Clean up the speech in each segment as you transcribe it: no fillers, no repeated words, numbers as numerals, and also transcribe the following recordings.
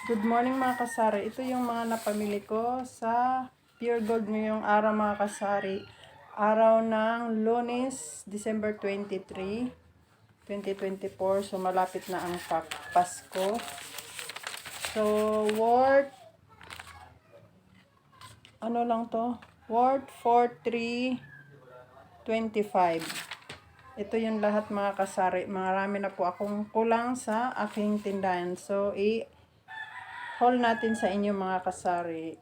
Good morning mga kasari. Ito yung mga napamili ko sa Pure Gold ngayong araw mga kasari. Araw ng Lunes, December 23, 2024. So malapit na ang Pasko. So worth ano lang to? Worth 4325. Ito yung lahat mga kasari. Marami na po akong kulang sa aking tindahan. So haul natin sa inyo mga kasari.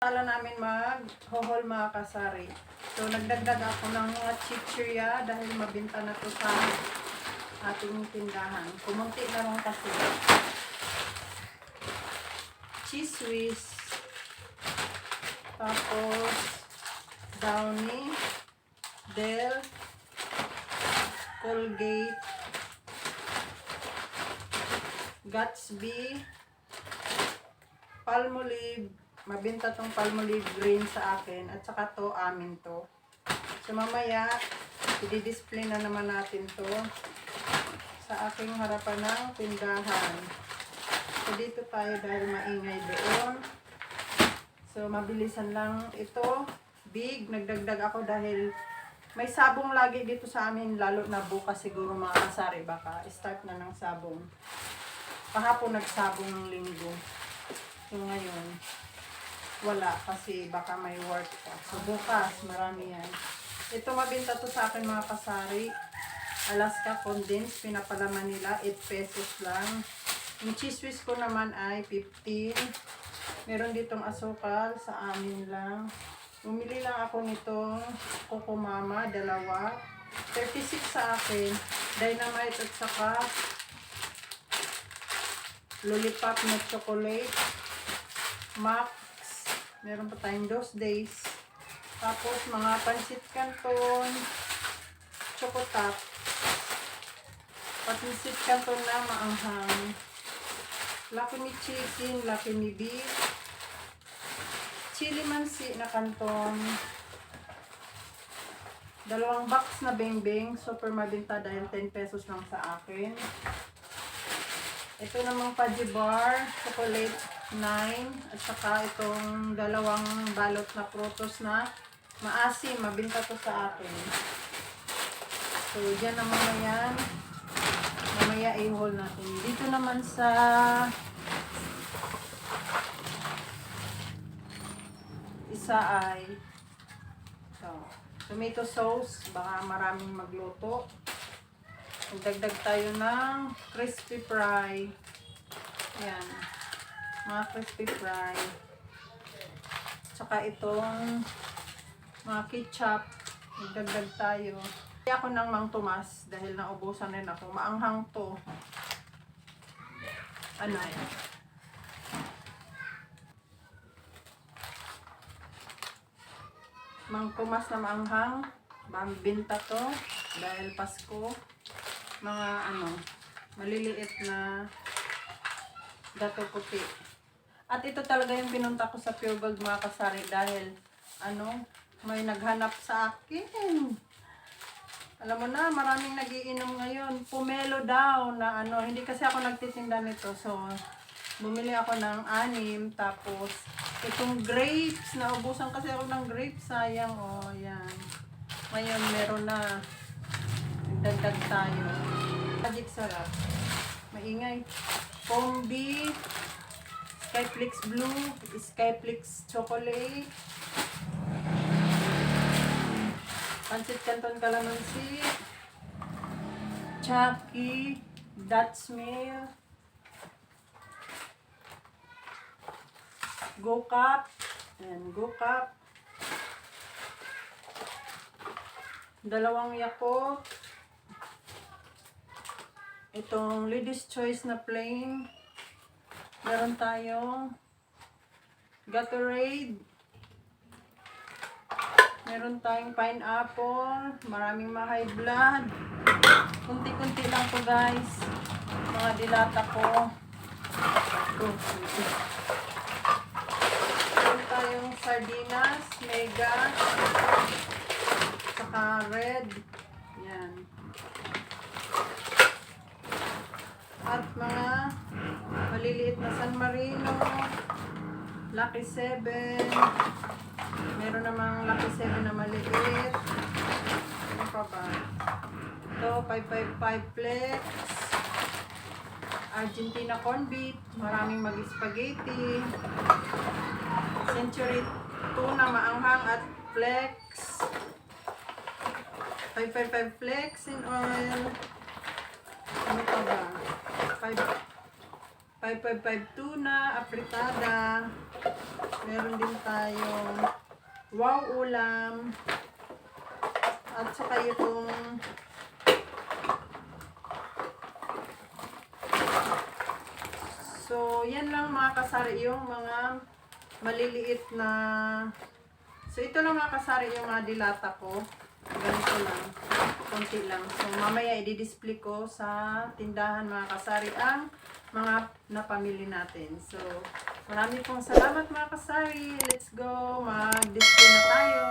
Sala namin mag-hohol mga kasari. So, nagdagdag ako ng mga chichirya dahil mabinta na to sa ating tindahan. Kumunti na lang kasi. Cheese whiz. Tapos, Downy. Del. Colgate. Gatsby. Palmolive. Mabinta tong Palmolive green sa akin. At saka to, amin to. So mamaya, i-display na naman natin to sa aking harapan ng tindahan. So dito tayo dahil maingay doon. So mabilisan lang ito. Big, nagdagdag ako dahil may sabong lagi dito sa amin. Lalo na bukas siguro mga kasari. Baka start na ng sabong. Kahapon nagsabong ng linggo. So ngayon, wala kasi baka may work pa. So bukas, marami yan. Ito mabinta to sa akin mga kasari. Alaska Condensed, pinapalaman nila, 8 pesos lang. Yung cheese whiz ko naman ay 15. Meron ditong asukal, sa amin lang. Bumili lang ako nitong Coco Mama, dalawa. 36 sa akin. Dynamite at saka Lollipop na chocolate. Max. Meron pa tayong those days. Tapos, mga pansit canton, chocotop, pansit canton na maanghang, Lucky Me chicken, Lucky Me beef, chili mansi na canton, 2 box na beng-beng, super mabinta dahil 10 pesos lang sa akin. Ito namang Fudgy Bar, chocolate 9, at saka itong 2 balot na prutos na maasim, mabinta to sa akin. So, dyan naman na yan. Mamaya i-haul natin. Dito naman sa isa ay ito, tomato sauce, baka maraming magluto. Magdagdag tayo ng crispy fry. Ayan. Mga crispy fry. Tsaka itong mga ketchup. Magdagdag tayo. Kaya ako ng Mang Tomas dahil naubusan rin ako. Maanghang to. Ano? Mang Tomas na maanghang. Mabinta to dahil Pasko. Mga maliliit na dato puti. At ito talaga yung pinunta ko sa Pure Gold mga kasari dahil may naghanap sa akin. Alam mo na, maraming nagiinom ngayon. Pomelo daw na hindi kasi ako nagtitinda nito. So, bumili ako ng 6. Tapos, itong grapes, naubusan kasi ako ng grapes. Sayang, yan. Ngayon, meron na. Nagdagdag tayo. Magic sarap. Maingay. Combi, Skyflix Blue, Skyflix Chocolate, Pansit Canton Calamansi, Chucky, Dutch Mill, Go Cup, and Go Cup, 2 Yakult, itong Lady's Choice na plain. Meron tayong Gatorade. Meron tayong pineapple. Maraming ma-high blood. Kunti-kunti lang to guys. Mga dilata ko. Meron tayong sardinas, mega, saka red. Yan. At mga maliliit na San Marino, Lucky 7. Meron namang Lucky 7 na maliit. Ano pa ba? Ito, 555 Flex. Argentina corn beef. Maraming mag-spaghetti. Century tuna maanghang at flex. 555 Flex in oil. Ano pa ba? 555 tuna, apritada. Meron din tayong wow ulam. At saka itong so, yan lang mga kasari yung mga maliliit na so, ito lang mga kasari yung mga dilata ko. Ganito lang. Konti lang. So, mamaya i-display ko sa tindahan mga kasari ang mga napamili natin. So, marami pong salamat mga kasari. Let's go. Mag-display na tayo.